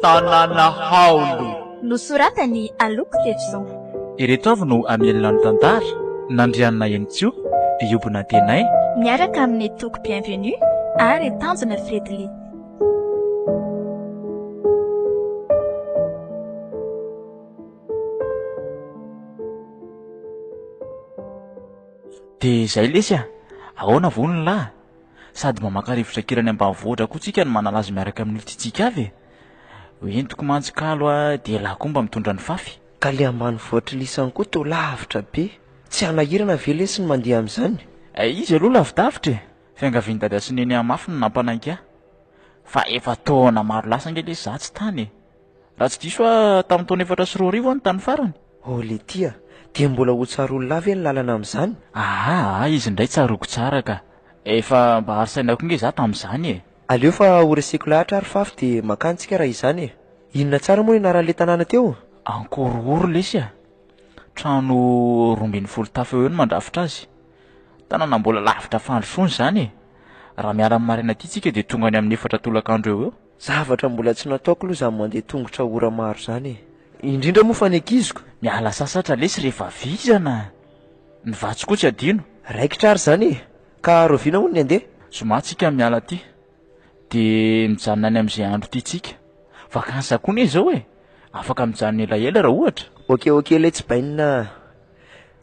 Tanàna Haolo. Nosoratany Aloko Levison. Ireto avy no amelona ny tantara nandrianina Henitso, Iobona Tenay, miaraka amin'ny Toko Bienvenue ary Tanjona Fredly. Dia izay lesy ahoana vonona lahy? Sady mamaka rivotra kirany ambanivohitra koa tsika no manala azy miaraka amin'ny olontsika avy. Entiko mantsikalo dia lahy koa mba mitondra ny fafy. Ka le ambanivohitra lisany koa toa lavitra be. Tsy hanahirana ve lesy ny mandeha amin'izany? Izy aloha lavidavitra fiangaviany dada sy neny amafy no nampanaiky ahy. Fa efa taona maro lasa nge lesy za tsy tany. Raha tsy diso tamin'ny taona 4 ny tany farany. Le tia, dia mbola ho tsaroana ve ny lalana amin'izany? Izy indray tsaroko tsara ka. Efa mba arisaina koa nge za tamin'izany Aleo fa ho resiko lahatra ary fafy dia makantsika raha izany Inona tsara moa inaran'le tanàna teo? Ankororo lesy trano 20 tafo eo no mandrafitra azy. Tanàna mbola lavitra fandrosoany zany Raha miala amin'ny marina aty tsika dia tonga any amin'ny 4 tolakandro eo. Zavatra mbola tsy nataoko aloha izany mandeha tongotra ora maro zany Indrindra moa fa ny ankiziko. Miala sasatra lesy rehefa vizana. Ny vatsy koa tsy adino. Raikitra ary zany Ka roviana moa ny andeha? Somatsika miala aty dia mijanona any amin'izay andro ity tsika. Vakansa koa ne zao afaka mijanona elaela raha ohatra. Ok ilay tsy bainina.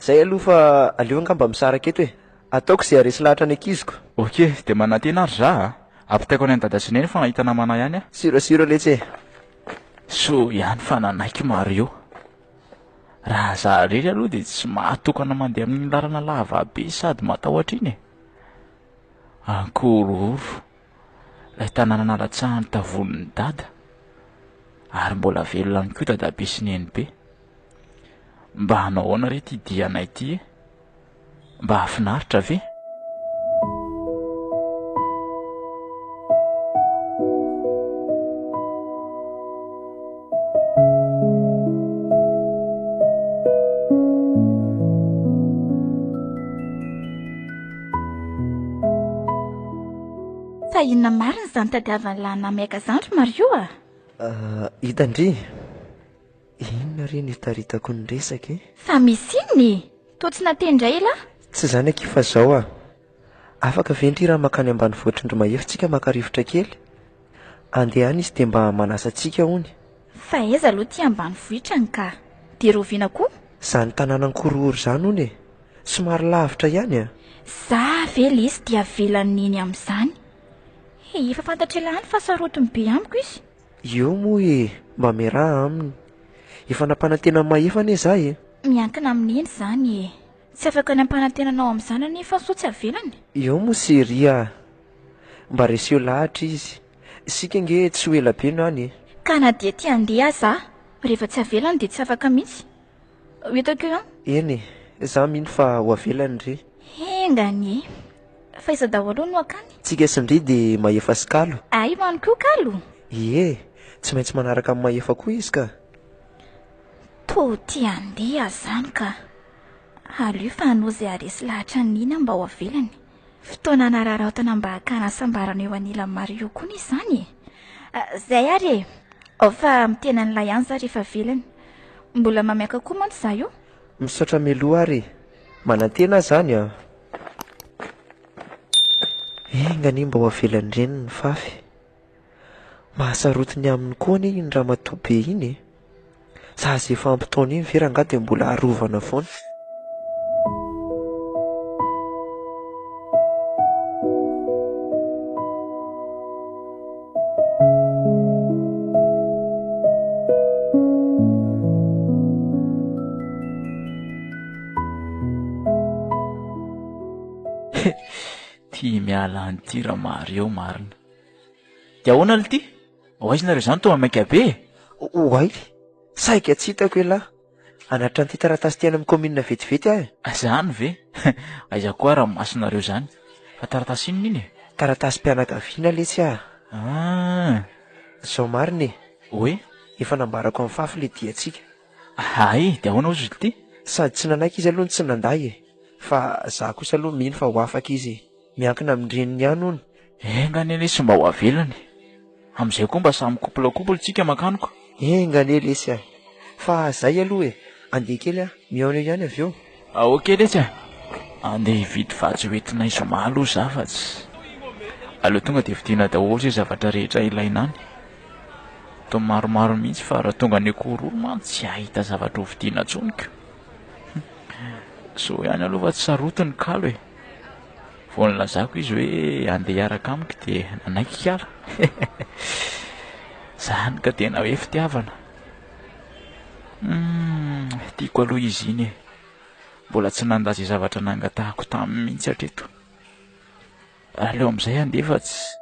Zay aloha fa aleo angamba misaraka eto ataoko izay aresy lahatra ny ankiziko. Ok, dia manantena ary za ampitaiko any dada sy neny fa nahita namana ihany Sirosiro letsy So ihany fa nanaiky Mario. Raha za rery aloha dia tsy mahatokana mandeha amin'ny lalana lava be sady matahotra iny Ankororo, ilay tanàna nalatsahan'ny tavoniny dada. Ary mbola velona ihany koa dada be sy neny be. Mba hanao ahoana re ty dianay ity Mba hafinaritra ve? Fa inona marina izany tadiavan'ny lahy namiaka zandry Mario Hitandry inona re nitaritako ny resaka Fa misy inony? Toa tsy natendray lahy? Tsy zany aky fa zao afaka vendry raha makany ambanivohitra indro mahefitsika makarivotra kely andeha any izy dia mba manasa antsika hony. Fa aiza aloha ty ambanivohitra ka dia roviana koa? Zany tanàna Ankororo zany hony somary lavitra ihany Za ve lesy dia velan'iny amin'izany? Efa fantatrela any fa sarotiny be amiko izy. Eo moa mba miaraha aminy. Efa nampanantena mahefana za Miankina amin'ny eny zany Tsy afaka ny ampanantenanao amin'izany nefa so tsy avelany. Eo moa seria mba reseo lahatra izy. Sika nge tsy ho ela be no any Ka na dia ty andeha za rehefa tsy avelany dia tsy afaka mihitsy. Hitako Eny za mino fa ho avelany re. Engany fa iza daholo no akany? Tsika sindry dia mahefa sy kalo. Ay many koa kalo. Tsy maintsy manaraka amin'ny mahefa koa izy ka. To ty andeha zany ka aleo fa hanao izay aresy lahatra nina mba ho avelany. Fotoana nararaotana mba hakana sambarana eo anila Mario koa ny izany Zay ary fa mitena n'ilay ihany za rehefa avelany. Mbola mamiaka koa mantsy za io. Misaotra meloa ary manantena zany Engany mba ho avelany reny ny fafy. Mahasarotiny aminy koa anie iny raha matoa be iny Za izay fampitaona iny vera nga dia mbola arovana foana. Ty miala an'ity raha Mario marina. Dia ahoana ly ty? Aizinareo izany toa maika be Oay, saika tsy hitako lahy. Anatra an'ity taratasy ty any amin'ny komina vetivety Zany ve? Aiza koa raha masinareo zany. Fa taratasy inona iny Taratasy mpianakaviana lesy Zao marina Oe? efa nambarako amin'ny fafy le diantsika. Ay, dia ahoana ozy ity? Sady tsy nanaiky izy aloha ny tsy nanday e. Fa za kosa aloha mino fa ho afaka izy miankina amin'ny reniny ihany hony. Engany lesy mba ho avelany. Amin'izay koa mba samy kopolakopola tsika makanoko. Engany lesy fa zay aloha e. Andeha kely miaona eo ihany avy eo. Ok lesy andeha hividy vatsy hoentina izoma aloha za fa tsy aleo tonga dia vidiana daholo zay zavatra rehetra ilaina any. Tao maromaro mihitsy fa raha tonga ny akory man tsy ahita zavatra ho vidiana tsoniko. So ihany aloha fa tsy sarotiny kalo e. Vao nilazako izy hoe andeha hiaraka amiko dia nanaiky kala. Zany ka tena hoe fitiavana. Tiako aloha izy iny e. Mbola tsy nandazy zavatra nangatahako taminy mihitsy hatreto. Aleo amin'izay andeha fa tsy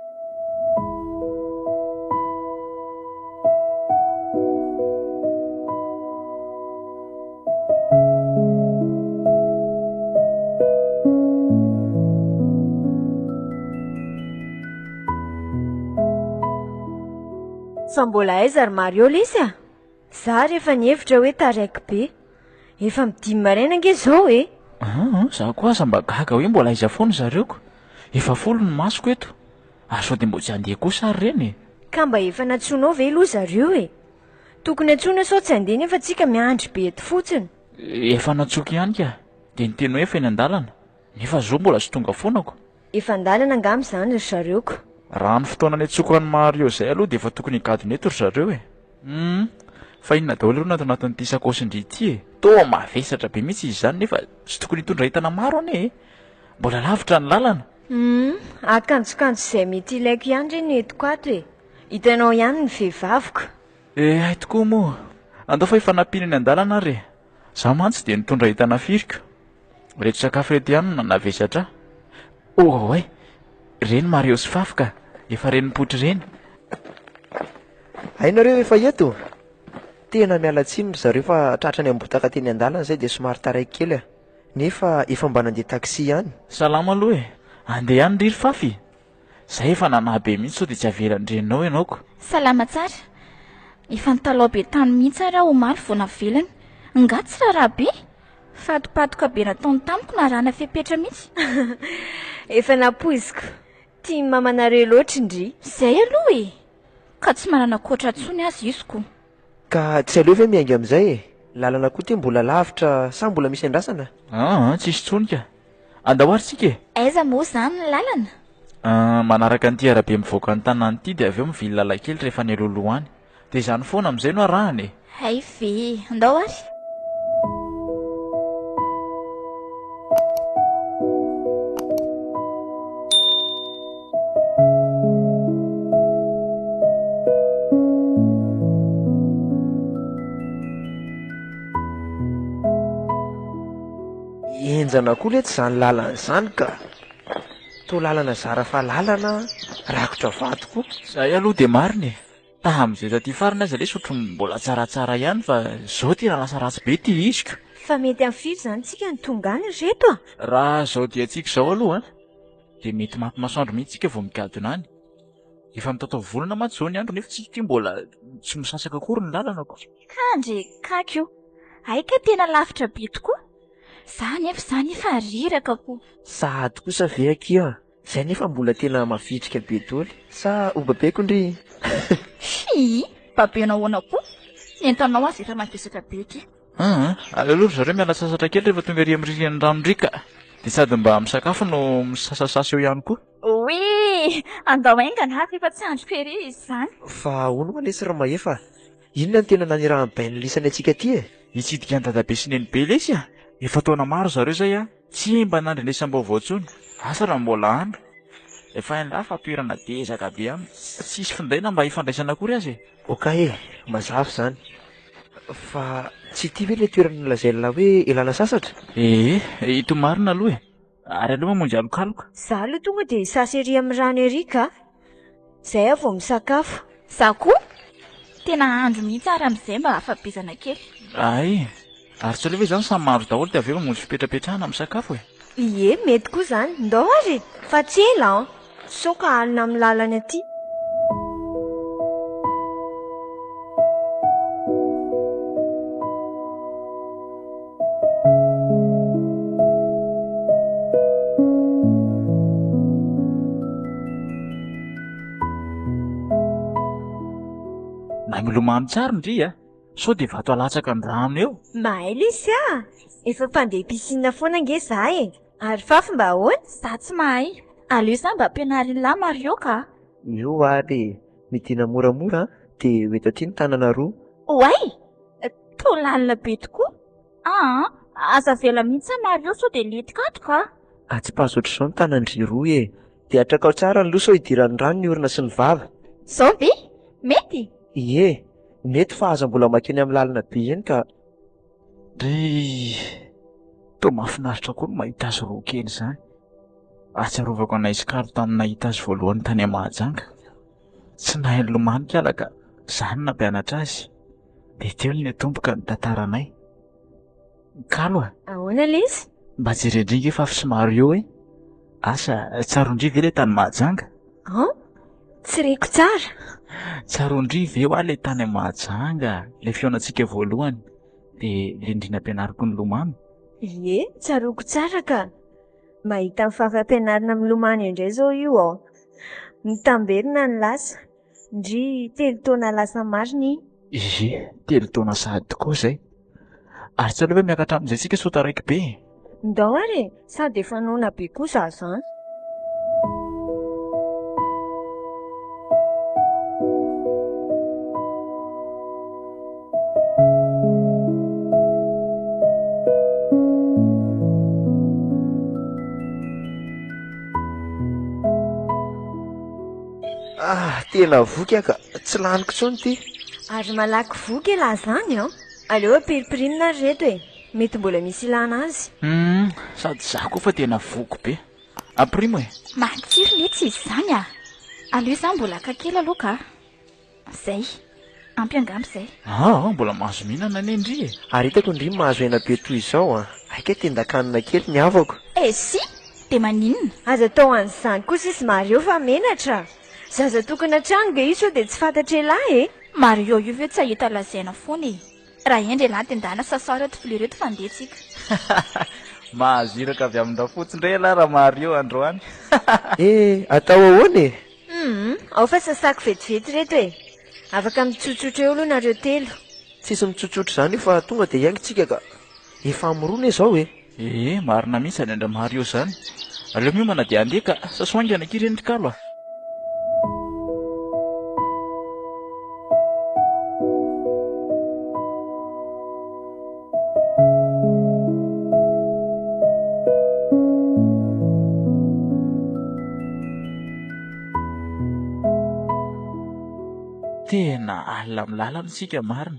fa mbola aiza ry Mario lesy za rehefa nihevitra hoe taraiky be efa midimy maraina ange zao e. Za koa aza mba gaga hoe mbola aiza foana zareoko. Efa folo ny masoko eto. Sao dia mbo tsy andeha kosa ary reny e. Ka mba efa natsoinao ve aloha zareo e. Tokony atsoina sao tsy andeha nefa tsika miandry be eto fotsiny. Efa natsoky ihany ka. Dia niteny hoe efa eny an-dalana. Nefa zo mbola tsy tonga foanako. Efa an-dalana angamba izany ry zareoko. Raha ny fotoana ny atsokan'ny Mario izay aloha dia efa tokony higadona eto ry zareo e. Fa inona daholo aloha anatin'ity sakosindry ity e. Toa mavesatra be mihitsy izy izany nefa tsy tokony hitondra entana maro ane e. Mbola lavitra ny lalana. Akanjokanjo izay mety ilaiko ihany reny etiko ato e. Hitanao ihany ny vehivaviko. Ay tokoa moa. Andao fa efa nampiana eny an-dalana ary e. Za mantsy dia nitondra entana firiko. Rehetra sakafo reto ihany no nanavesatra. Ay, reny Mario sy Fafika. Efa reny mipotry reny. Hainareo efa eto. Tena miala tsiny ry zareo fa tratrany ambotaka teny an-dalana zay dia somary taraiky kely nefa efa mba nandeha taksi ihany. Salama aloha e. Andeha ihany ry Fafy. Zay efa nanahy be mihitsy sao dia tsy avelan'ny reninao ianaoko. Salama tsara. Efa nitalao be tany mihitsy ary aho omaly vao navelany. Ngatsy raha be. Fatopatoka be nataony tamiko na rana fepetra mihitsy. Efa napoiziko. Tia mamanareo loatra indry. Zay aloha e. Ka tsy manana koatra tsony azy iziko. Ka tsy aleo ve miainga amin'izay e. Lalana koa ty mbola lavitra sa mbola misy andrasana? Tsisy tsonika. Andao ary tsika e. Aiza moa zany ny lalana? Manaraka n'ity arabe mivoaka ny tanàna ity dia avy eo mivily lalankely rehefa ny aloloha any. Dia izany foana amin'izay no arahany e. Hay ve, andao ary. Enjana koa lety izany lalana izany ka. To lalana zara fa lalana rakotra vato koa. Zay aloha dia marina e. Tamin'izay taty farina aza lesy ohatran'ny mbola tsaratsara ihany fa zao tena lasa ratsy be ty iziko. Fa mety amin'ny firy izany tsika ny tonga any reto Raha zao dia tsika zao aloha dia mety mampimasoandro mihitsy tsika vao migadona any. Efa mitaotao volana mantsy zao ny andro nefa tsika ty mbola tsy misasaka akory ny lalana. Kandre, kakio. Aika tena lavitra be tokoa. Zany efa riraka ko. Sady kosa ve akia. Zay nefa mbola tena mavitrika be doly. Sa obabeko ndry. Babe nahoana koa. Entanao azy efa mavesatra be ty. Aleo aloha zareo miala sasatra kely rehefa tonga ery amin'ny rirany ranondrika. Dia sady mba misakafo no misasasasa eo ihany koa. Oe, andao aingana hafa efa tsy andro fery izy zany. Fa ahoana ma lesy Ramaefa? Inona ny tena nanirahany bainy lisany antsika ty e? Hitsidika ny dadabe sy neny be lesy Efa taona maro zareo zay tsy mba nandrenesam-baovao tsony. Asa raha mbola andro. Efa hain'la fa toerana dezaka be aminy. Tsisy findaina mba hifandraisana akory azy. Okay, mazava zany. Fa tsy ity ve le toerana nolazaina hoe ilana sasatra? Ito marina aloha e. Ary aloha mamonjy alokaloka. Za aloha tonga dia hisasa ery amin'ny rano ery ka. Zay aho vao misakafo. Za koa tena andro mihitsy ary amin'izay mba hafabezana kely. Ay, ary tsy aleo hoe zany samy mahandro daholo dia avy eo mamonjy fipetrapetrahana amin'ny sakafo e. Ie, mety koa zany. Ndao ary. Fa tsy ela sao ka alina amin'ny lalana aty. milomano tsara ndry a, sao de vato alatsaka ny rano eo. Mahay Lisy a, efa mpandeha piscine foana nge za e. Ary fafy mba ahoana? Za tsy mahay. Aleo za mba ampianarin lahy Mario ka. Io ary midina moramora de ho eto aty ny tanana roa. Oay! To lalina be tokoa. Aza vela mihitsy Mario sao de letikato ka. Tsy pazo ohatr'izao ny tanandry roa e. De atrakao tsara ny losa hidiran'ny rano ny orona sy ny vava. Zao ve? Mety? Ie, mety fa aza mbola makeny amin'ny lalina be eny ka. Ry to mahafinaritra koa no mahita azy roa kely izany. Ahatsiarovako anay Isikaro tany nahita azy voalohany tany Mahajanga. Tsy nahay nilomanika ala ka izany nampianatra azy. De teo ny atomboka ny tantaranay. Kalo a, Ahoana Lisy? mba jerendringa efa somary eo e. Asa tsarondry ve le tany Mahajanga? Tsy reko tsara. Tsarondry ve ho le tany Mahajanga, le fionatsika voalohany, de lindrina ampianariko ny lomano. Ie, tsaroko tsara ka. Mahita ny fafa-ampianarina milomano indray zao io ao. Nitamberina ny lasa. Ndry 3 taona lasa mariny. Ie, 3 taona sahady tokoa izay. Ary tsy aloha hoe miakatra amin'izay tsika sao taraiky be. Ndao ary sady efa noana be kosa izany. Tena voky aka, tsy laniko tsony ty. Ary malaky voky laha zany ao. Aleo apiripirinina reto e. Mety mbola misy ilana azy. Sady za koa fa tena voko be. Aprimo e. Matsiro letsy izy zany a. Aleo za mbola kakely aloha ka. Zay. Ampy angamba zay. Mbola mahazo mihinana ny ndry e. Ary hitako ndry mahazo aina be toy izao a. Aika tendan-kanina kely ny avako. Si, de maninona? Aza tao an'izany kosa izy Mario fa menatra. Zaza tokony hatrany ge io sao de tsy fantatra lahy e. Mario io ve tsy ahita lazaina foana e. Raha endry lahy tendana sasary reto fili reto fandehetsika. Mahaziraka avy amin'ny rafotsy indray lahy raha Mario androany. Atao ahoana e? Ao fa sasako vetivety reto e. Afaka mitsotsotra eo aloha nareo telo. Tsisy mitsotsotra izany fa tonga de iaingotsika ka. Efa mirona izao e. Marina mihitsy any andra Mario zany. Aleo miomana dia andeha ka sasoangana kirendry Kalo a. Tena alina amin'ny lalana isika marina.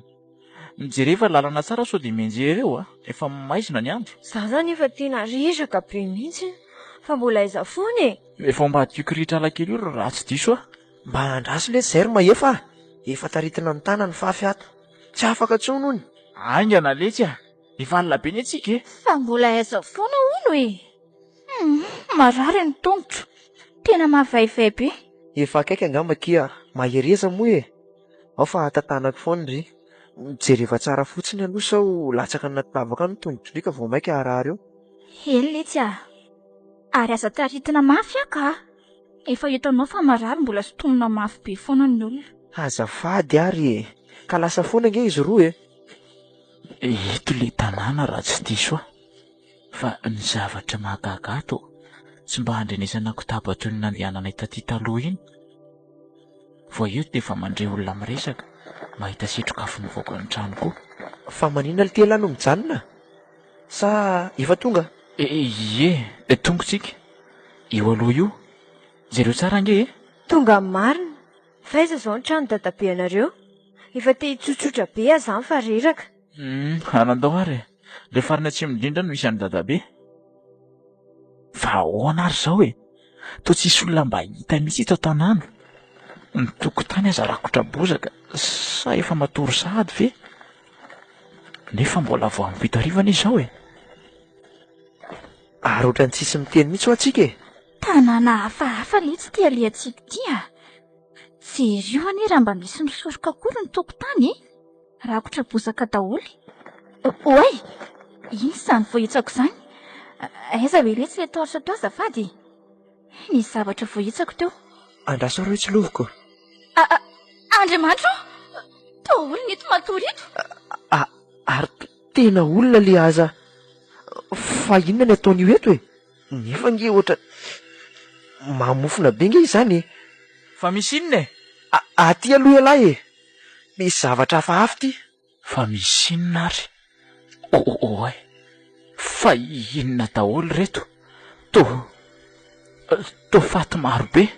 Mijery fa lalana tsara sao dia mianjera eo a. Efa maizina ny andro. Za zany efa tena reraka be mihitsy. Fa mbola aiza foana e. Efa mba tiokiritra alakely io raha tsy diso a. Mba andraso le zerma efa. Efa taritina ny tana ny fafy ato. Tsy afaka tsony hony. Aingana letsy a. Efa alina be ny atsika e. Fa mbola aiza foana hono e. Marary ny tongotra. Tena mahavaivay be. Efa akaiky angamba kia. Mahereza moa e. Ao fa tantanako foana ry. Mijery efa tsara fotsiny aloha sao latsaka anaty lavaka ny tongotry ndrika vao maika harary eo. Eny letsy a. Ary aza taritina mafy ka. Efa hitanao fa marary mbola sotonina mafy be foana ny olona. Azafady ary e. Ka lasa foana nge izy roa e. Eto le tanàna raha tsy diso a. Fa ny zavatra mahagaga tsy mba handrenesana kotaba toy ny nandehananay taty taloha iny. Vao io dia efa mandray olona miresaka. Mahita setrokafo mivoaka ny trano koa. Fa manina le tela no mijanona? Sa efa tonga? Tongotsika. Io aloha io. Jereo tsara nge e? Tonga marina. Faiza zao ny trano dadabe anareo? Efa te hitsotsotra be azany fa reraka. Anandao ary. Le farina atsimo indrindra no isan'ny dadabe. Fa ahoana ary zao e? Toa tsisy olona mba hita mihitsy eto tanàna. Ny tokotany aza rakotra bozaka. Sa efa matory sahady ve? Nefa mbola vao ampita rivana izao e. Ary ohatrany tsisy miteny mihitsy ho atsika e. Tanàna hafahafa letsy ty aliantsika ty a. Jereo anie raha mba misy misoroka akory ny tokotany e. Rakotra bozaka daholy. Oay! Iny izany voahitsako izany. Aiza ve letsy le toritra teo azafady? Ny zavatra voahitsako teo. Andraso reo tsy loviko. Andriamanitro! Tao olona eto matory eto. Ary tena olona le aza. Fa inona ny ataon'io eto e? Nefa nge ohatra mamofona be nge izany e. Fa misy inona e? Aty aloha alahy e. Misy zavatra hafahafa ty. Fa misy inona ary? Oay, fa inona daholo reto? To faty maro be.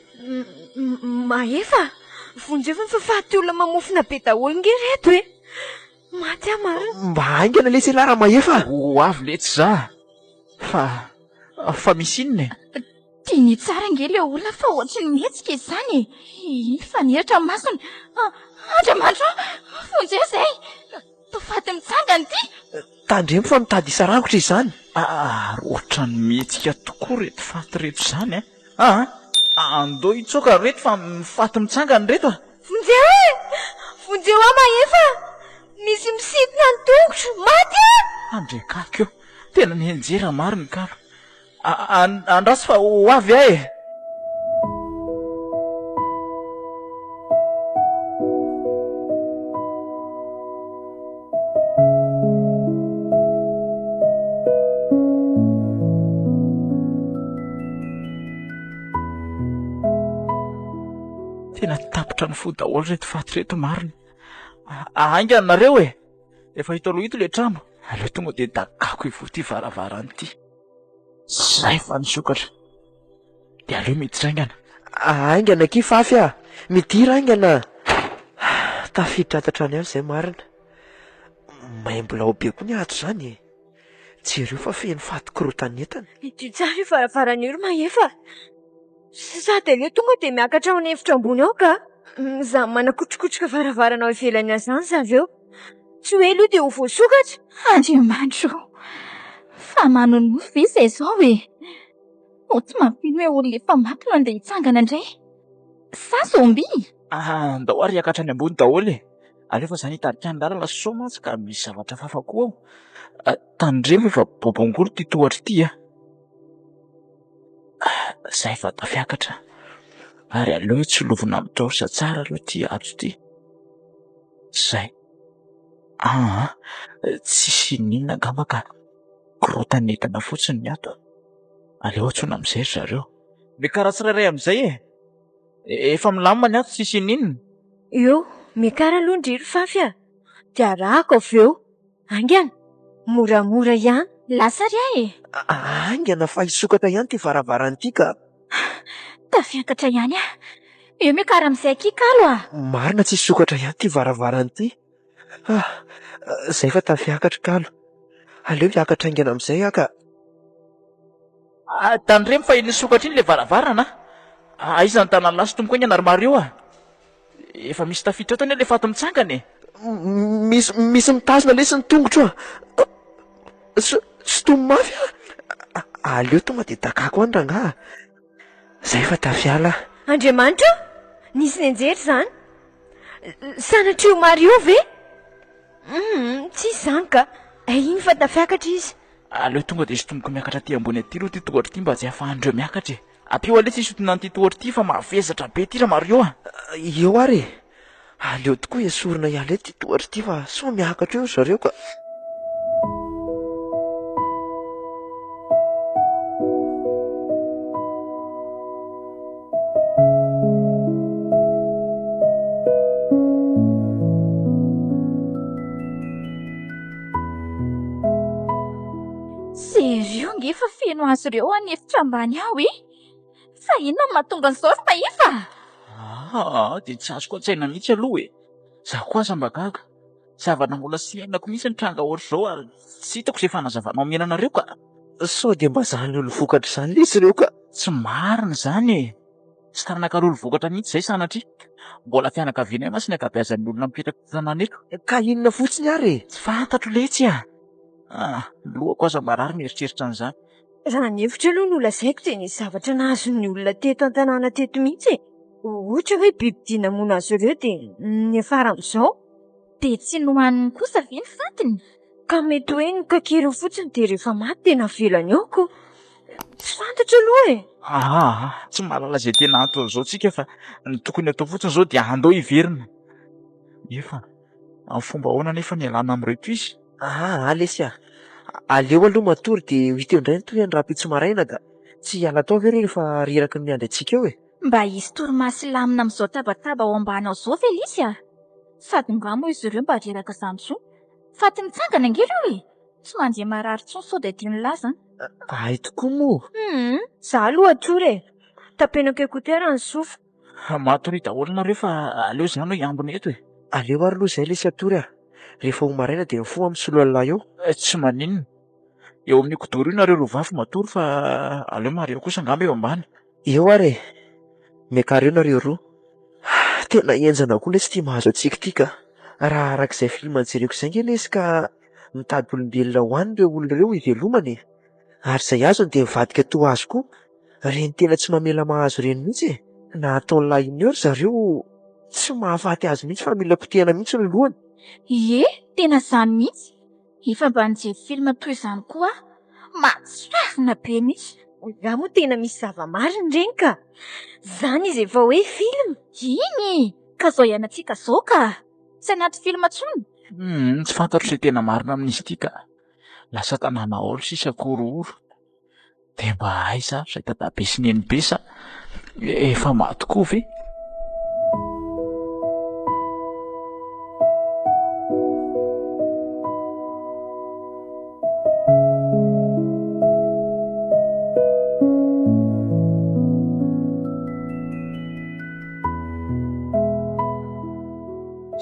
Mahefa, vonjeo fa faty olona mamofona be daholo nge reto e. Maty marina. Mba haingana le selara mahefa. Ho avy le tsy za. Fa misy inona e? Tiany tsara nge le olona fa ohatry ny mihetsika izany e. Faniratra masony. Andriamanitra, vonjeo zay. Tofaty mitsangana ty. Tandremo fa mitady isarangotra izany. Ohatra ny mihetsika tokoa reto faty reto izany e. Andao hitsoaka reto fa mifaty mitsangana reto a. Vonjeo e! Vonjeo mahefa! Misy misitona ny tongotra, maty e! Andrekako eo, tena ny enjera mariny kalo. Andraso fa ho avy ahy e. Tena tapitra ny fo daholo reto faty reto mariny. Aingana nareo e. Efa hita aloha ito le trano. Aleo tonga dia dakako ivo ty varavarany ty. Zay fa nisokatra. Dia aleo mitraingana. Aingana ky fafy a. Midira aingana. Tafiditra atatrany aho izay marina. Maimbola ho be koa ny ato izany e. Jereo fa feno faty korotanetana. Ity tsara io varavarana io mahefa. Sady aleo tonga dia miakatra ao an'efitra ambony ao ka. Za manakotrokotroka varavarana ao ivelany azany zareo. Tsy hoe aloha dia ho voasokatra. Andriamanitra, fa manonofo ve izay izao e? Tsy mampino hoe olona efa maty no andeha hitsangana indray. Sa zombi? Andao ary hiakatra any ambony daholo e. Aleo fa izany hitarika ny lalana sao mantsy ka misy zavatra fafa koa ao. Tandremo efa bobongolo ty tohatra ty a. Zay fa tafiakatra. Ary aleo tsy lovona mitrorsa tsara aloha ty ato ty. Zay. Tsisy ninona angamba ka korotanetana fotsiny ny ato. Aleo atsona amin'izay zareo. Mikara tsirairay amin'izay e. Efa milamina ny ato tsisy ninona. Eo, mikara aloha ndriry fafy a. Dia arahako avy eo. Aingana, moramora ihany. Lasary ahy e. Aingana fa hisokatra ihany ty varavarana ty ka. Tafiakatra ihany a. Eo mikara amin'izay kikalo a. Marina tsy hisokatra ihany ty varavarana ty. Zay fa tafiakatra kalo. Aleo hiakatra aingana amin'izay ka. Tandremo fa nisokatra iny le varavarana. Aiza ny tanany lasy tomoko iny anaromaro eo a. Efa misy tafiditra eto anie le faty mitsangana e. Misy mitazona lesy ny tongotro a. Sy tomomafy a. Aleo tonga dia dakako any ranga. Zay fa tafiala. Andriamanitra, nisy nenjery izany. Sanatria io Mario ve? Tsy izany ka. Iny fa tafiakatra izy. Aleo tonga dia izy tomoko miakatra ty ambony aty aloha ty tohatra ty mba tsy hahafahandreo miakatra e. Apio aleo tsy isotona an'ity tohatra ty fa mahavezatra be ty ra Mario a. Eo ary e. Aleo tokoa esorina ihany ty tohatra ty fa sao miakatra eo zareo ka. Serio nge fa feno azy ireo any efitra ambany ao e. Fa inona no mahatonga an'izao fa efa? Dia tsy azoko an-tsaina mihitsy aloha e. Zaho koa aza mba gaga. Zavana mbola sy hainako mihitsy ny tranga ohatr'izao ary tsy hitako izay fanazavanao miananareo ka. Sao dia mba zany olo vokatra izany lesy ireo ka. Tsy marina izany e. Tsy taranaka olo vokatra mihitsy izay sanatria. Mbola fianakaviana ihany masiny ankabeazan'ny olona mipetraka ty tanàna eto. Ka inona fotsiny ary? Tsy fantatro letsy a. Lohako aza marary mieritreritra an'izany. Raha ny hevitra aloha no lazaiko dia nisy zavatra nahazon'ny olona teto an-tanàna teto mihitsy e. Ohatra hoe biby namono azy ireo dia niafara amin'izao. Dia tsy nohaniny kosa ve ny fatiny? Ka mety hoe nikakiriny fotsiny dia rehefa maty dia navelany ao ko. Tsy fantatra aloha e. Tsy mahalala izay tena atao izao tsika fa ny tokony atao fotsiny izao dia andao hiverina. Efa amin'ny fomba ahoana nefa ny alàna amin'ireto izy? Alesy aleo aloha matory de ho hita eo indray ny toy ny rapitso maraina da tsy hiala tao ve rehefa reraky ny andry antsika eo e? Mba hisy torimasy lamina amin'izao tabataba ao ambany ao izao Felicia. Sady mba moa izy ireo mba reraka izany intsony. Faty nitsangana angely io e. Tsy mandeha marary intsony sao dia tiany laza. Ay tokoa moa. Za aloha tory e. Tapenako ekotera ny sofa. Matory daholo nareo fa aleo izany hoe hiambina eto e. Aleo ary aloha izay lesy atory rehefa ho maraina dia mifoha misolo lalao eo. Tsy maninona. Eo amin'ny kodoro io nareo roavafy matory fa aleo mareo kosa angamba eo ambany. Eo ary miankary eo nareo roa. Tena enjana koa lesy tia mahazo antsika ity ka. Raha arak'izay filma jereko izay nge lesy ka mitady olombelona ho any ireo olona ireo hivelomany. Ary izay azony dia mivadika toa azy koa. Reny tena tsy mamela mahazo reny mihitsy e. Na ataony lahiny eo zareo tsy mahafaty azy mihitsy fa mila potehana mihitsy ny lohany. Ie, tena izany mihitsy. Efa mba nijery filma toy izany koa mahasoavina be mihitsy. Raha moa tena misy zava-mariny reny ka. Zany izy efa hoe film. Iny, ka zao ianantsika zao ka. Tsy anaty filma intsony. Tsy fantatro izay tena marina amin'izy ity ka. Lasa tanàna olo sisa korohoro. Dia mba aiza izay tadabe sy nenibe sa efa maty koa ve?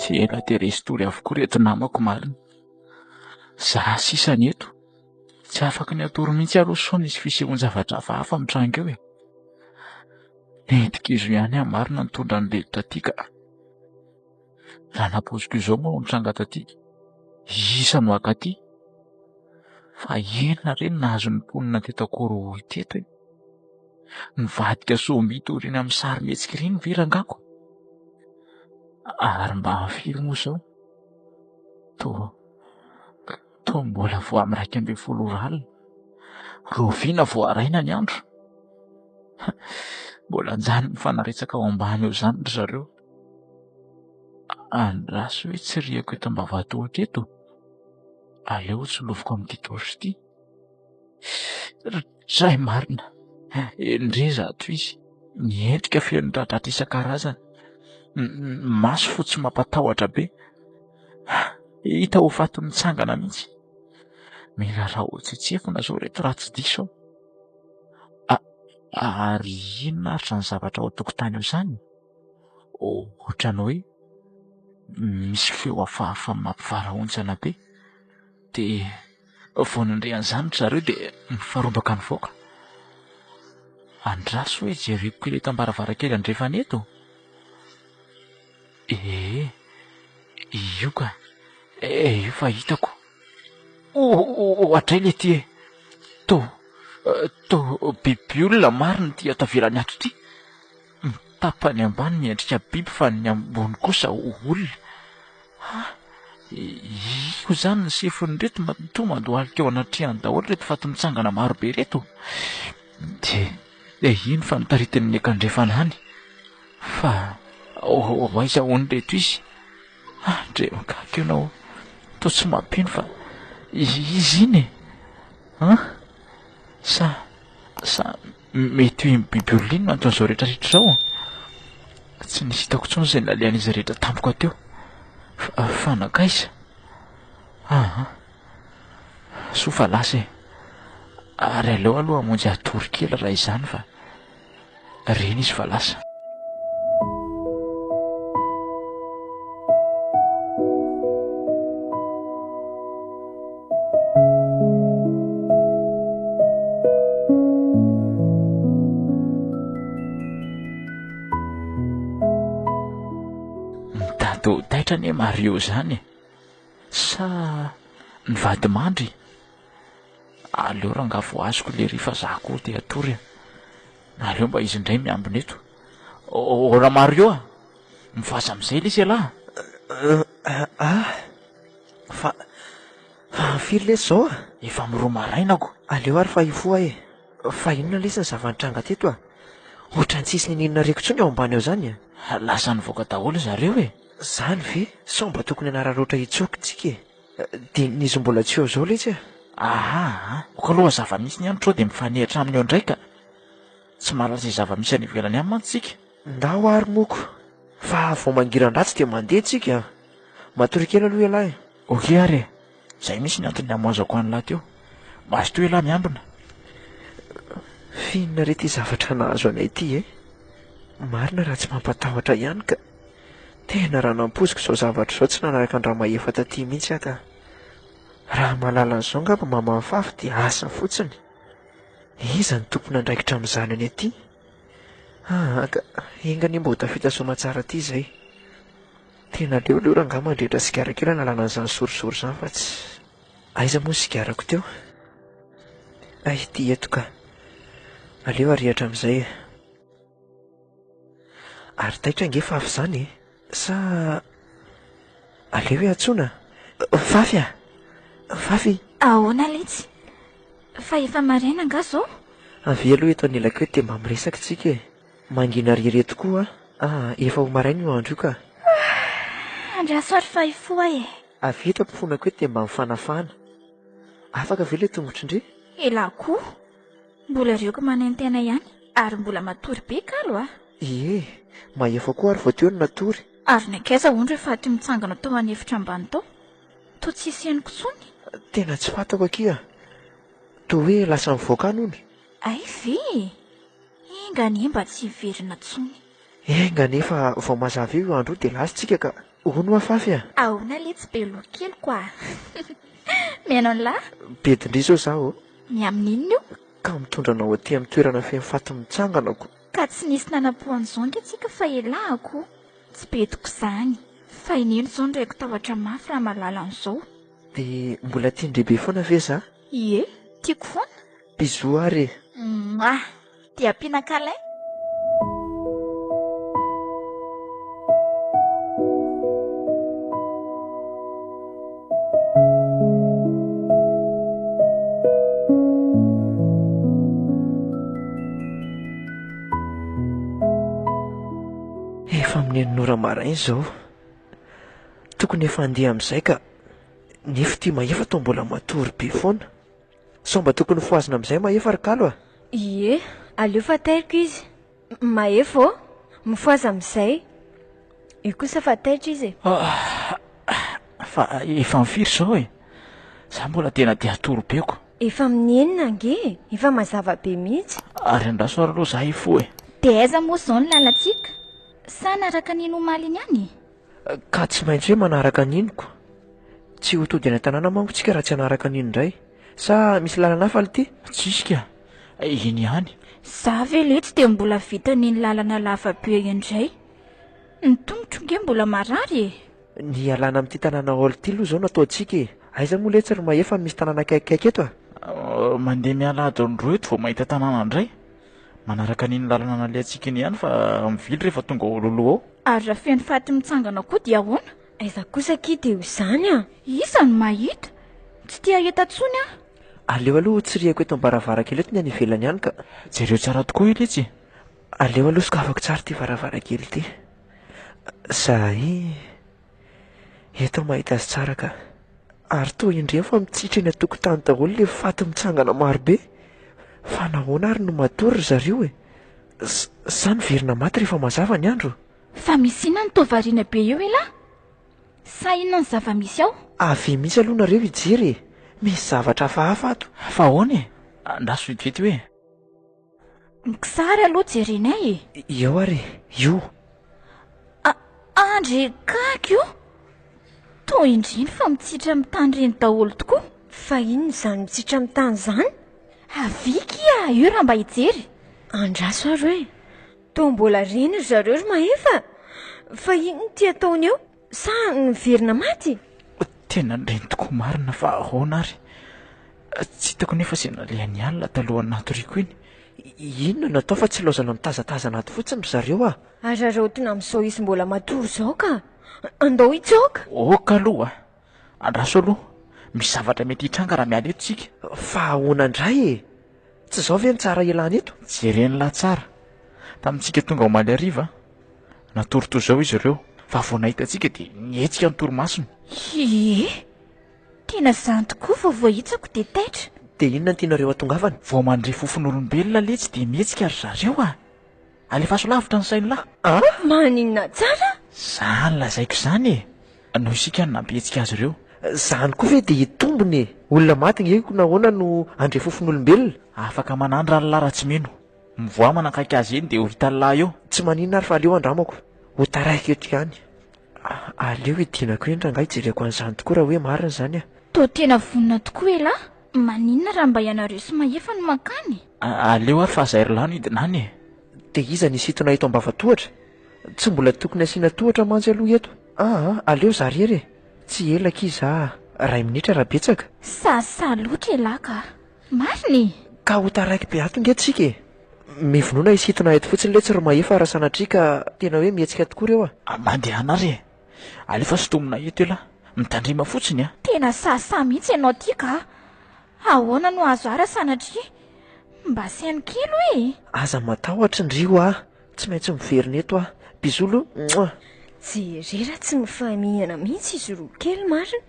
Sy ela teresy tory avokoa reto namako marina. Za sisa ny eto. Tsy afaka ny atoro mihitsy aloha sao nisy fisehoan-javatra hafa mitranga eo e. Nentikizo ihany marina nitondra ny leditra ty ka. Raha napoziko izao moa mitranga taty. Isa no akaty. Fa enina reny nahazo ny mponina tetakoro teto e. Nivadika sombito reny amin'ny sary mihetsika ireny virangako. Ary mba firy moa izao. To mbola vo amin'ny 12 alina. Roviana vo araina ny andro. Mbola anjany mifanaretsaka ao ambany eo izany ry zareo. Andraso hoe tsy riako eto Ambavato ohatra eto. Aleo tsy loviko amin'ity torche ity. Ray marina. Indre zato izy. Miendrika feno dradratra isan-karazany. Maso fotsy mampatahotra be. Hita ho faty mitsangana mihitsy. Mila raha otsetsefona zao reto raha tsy diso. Ary inona ary izany zavatra ao an-tokotany eo izany? Ohatran'ny hoe misy feo hafahafa mampivarahontsana be. Dia vao nindrean'izany zareo dia mifarombaka ny voaka. Andraso hoe jereko ilay tambaravarakely andrefana eto. Io ka. Io fa hitako. Hatray le ty e. To biby olona marina ty ato ivelany ato ty. Tapany ambany miendrika biby fa ny ambony kosa olona. Io zany ny sefony reto to mandohalika eo anatrehany daholo reto faty mitsangana maro be reto. Dia ino fa nitaritiny ny akandrefana any. Fa aiza hoany reto izy. Dre makaka ianao. To tsy mampino fa izy iny e. Sa mety hoe biby olona iny manton'izao rehetrarehetra izao. Tsy nisy hitako intsony izay nalehan'izy rehetra tampoka teo. Fa nakaiza. Soa fa lasa e. Ary aleo aloha hamonjy atory kely raha izany fa reny izy fa lasa. Taitra ny Mario zany e. Sa nivady mandry. Aleo raha nga vo azoko le rifa za koa te atory. Aleo mba izy indray miambina eto. Ora Mario mivoaza amin'izay lesy alahy. Fa firy lesy zao Efa miroa marainako. Aleo ary fa hifoha e. Fa inona lesy ny zava-nitranga teto Ohatran'ny tsisy ninona reko intsony ao ambany ao zany Lasa nivoaka daholo zareo e. Zany ve sao mba tokony anararoatra hitsoky tsika e? Dia nizy mbola tsy eo zao letsy aha oka aloha zava-misy ny andro sao dia mifanehitra aminy eo ndraika tsy malaza zava-misy any ivelany any mantsika. ndao ary moko fa vao mangiran-dratsy dia mandeha tsika. Matory kely aloha ialahy. oke ary izay misy ny antony amoazako anylahy teo mazo toa ialahy miambina. Finona rety zavatra nahazo anay ity marina raha tsy mampatahotra ihany ka tena raha nampoziko izao zavatra izao tsy nanaraka andraha mahefa taty mihitsy aka. Raha mahalala an'izao ngamba mamafafy dia asa fotsiny. Iza ny tompony andraikitra amin'izany any aty? Ka engany mba ho tafita soamantsara ity izay. Tena leoleo raha ngamba mandrehitra sigara kely analana an'izany sorisory izany fa tsy aiza moa ny sigarako teo. Ity eto ka aleo arihatra amin'izay. Ary taitra nge fafy izany sa aleo hoe antsoina fafy fafy. Ahoana letsy fa efa maraina nga zao? Avy aloha eto anilako hoe te mba miresaka tsika mangina rirery tokoa efa ho maraina io andro io ka. Andrasoary fa ifoa avy eto ampifonako hoe te mba mifanafana. Afaka ve le tongotry indre? ela koa mbola reoko manentena ihany ary mbola matory be kalo mahefa koa ary vao teo ny natory. Ary ny akaiza ondry efa ty mitsangana tao anefitra ambany tao to tsy isianiko tsony. Tena tsy fantako akia toa hoe lasa mivoaka anony. Ay ve engany mba tsy hiverina tsony. Enga nefa vao mazava io andro dia lasytsika ka hono afafy ahoana letsy be loha kely koa mianao ny lahy bedindry zao zaho ny amin'inona io ka mitondra anao aty amin'ny toerana feno faty mitsanganako. ka tsy nisy nanam-poan'izao nge tsika fa elahako tsy betiko izany fa inino izao ndraiky tahotra mafy raha malala an'izao. Dia mbola tiandre be foana ve za? Ie tiako foana. Bizo ary dia ampiana-kalay. Efa amin'ny enonora maraina izao tokony efa andeha amin'izay ka nefa ity mahefa tao mbola matory be foana. Sao mba tokony foazina amin'izay mahefa ry kalo Ie aleo fa tairiko izy mahefa mifoaza amin'izay io kosa fa taitra izy fa efa mifiry izao za mbola tena dia atory beko. efa amin'ny enina nge efa mazava be mihitsy. Ary andrasoary aloha za ifo dia aiza moa izao ny lalantsika sa naraka nino omaly iny any? Ka tsy maintsy hoe manaraka ninoko. Tsy ho tody any an-tanàna manko tsika raha tsy hanaraka nino indray. Sa misy lalana hafa ity? Tsisy ka iny ihany. Za ve letsy dia mbola vita ny lalana lafa be indray ny tongotro nge mbola marary Ny alana amin'ity tanàna olo ity aloha izao no ataontsika aiza moa letsy ry mahefa misy tanàna akaikikaiky eto mandeha mialahady andro eto vao mahita tanàna indray manaraka niny lalana nalehantsika iny ihany fa mivily rehefa tonga ololoha ao. ary raha feno faty mitsangana koa dia ahoana? aiza kosa ki dia ho izany isa ny mahita tsy tia heta tsony aleo aloha tsy riako eto am-baravarakely eto ny any ivelany ihany ka jereo tsara tokoa iletsy. aleo aloha sokafako tsara ity varavarakely ity. Zahay eto mahita azy tsara ka ary toa indreo fa mitsitra eny an-tokotany daholo le faty mitsangana marobe. Fa nahoana ary no matory zareo sa ny verina maty rehefa mazava ny andro. fa misy inona ny tovariana be eo elahy sa inona ny zava-misy ao? Avy misy aloha nareo ijery misy zavatra hafahafa ato. Fa ahoana andaso vetivety hoe mikisary aloha jerenay eo ary io andry kaky io toa indriny fa mitsitra amin'ny tany reny daholo tokoa. fa inona izany mitsitra amin'ny tany izany? aviky io raha mba hijery. andraso ary hoe toa mbola reny ry zareo ry mahefa fa inona no ty ataony eo sa ny verina maty? tena reny tokoa marina fa ahoana ary tsy hitako nefa izay nalehany alina talohan'ny natoriko iny. Inona natao fa tsy laozana mitazatazana ato fotsiny ry zareo ary raha ohatra amin'izao izy mbola matory izao ka andao hitsaoka. oka aloha andraso aloha misy zavatra mety hitranga raha miala eto tsika. fa ahoana indray tsy izao ve ny tsara ialany eto? jereny lahy tsara tamintsika tonga omaly ariva natory toy izao izy ireo fa vao nahitantsika dia nietsika ny torimasony. Tena izany tokoa vao voahitsako dia taitra. Dia inona ny tianareo atongavana? Vao mandre fofon'olombelona letsy dia mihetsika ry zareo alefaso lavitra ny sainy lahy. Maninona tsara? Zany lazaiko izany no isika no nampihetsika azy ireo. Zany koa ve dia itombony olona maty ngeko nahoana no andre fofon'olombelona? Afaka manandra ny lahy raha tsy mino. Mivoa manakaiky azy eny dia ho hita ny lahy eo. Tsy maninona ary fa aleo andramako ho taraiky eto ihany. Aleo idinako endra nga hijereko an'izany tokoa raha hoe marina izany Toa tena vonina tokoa elahy. Maninona raha mba ianareo sy mahefa no makany? Aleo ary fa zairy lahy no hidinany. Dia iza ny sitona eto ambavatohatra? Tsy mbola tokony asiana tohatra mantsy aloha eto. Aleo za rery tsy elaka iza 2 minitra raha betsaka. Sasa loatra elahy ka. Mariny. Ka ho taraiky be ato ngetrika mivonoana isitona eto fotsiny le tsy ry mahefa raha sanatrika tena hoe mihetsika tokoa reo mandehana ary alefa sotomina eto elahy mitandrima fotsiny Tena sasa mihitsy ianao tia ka. Ahoana no azo ara sanatria? Mba siany kely hoe. Aza matahotra ndrio tsy maintsy miverina eto bizolo. Jerera tsy mifahamihana mihitsy izy roa kely marina.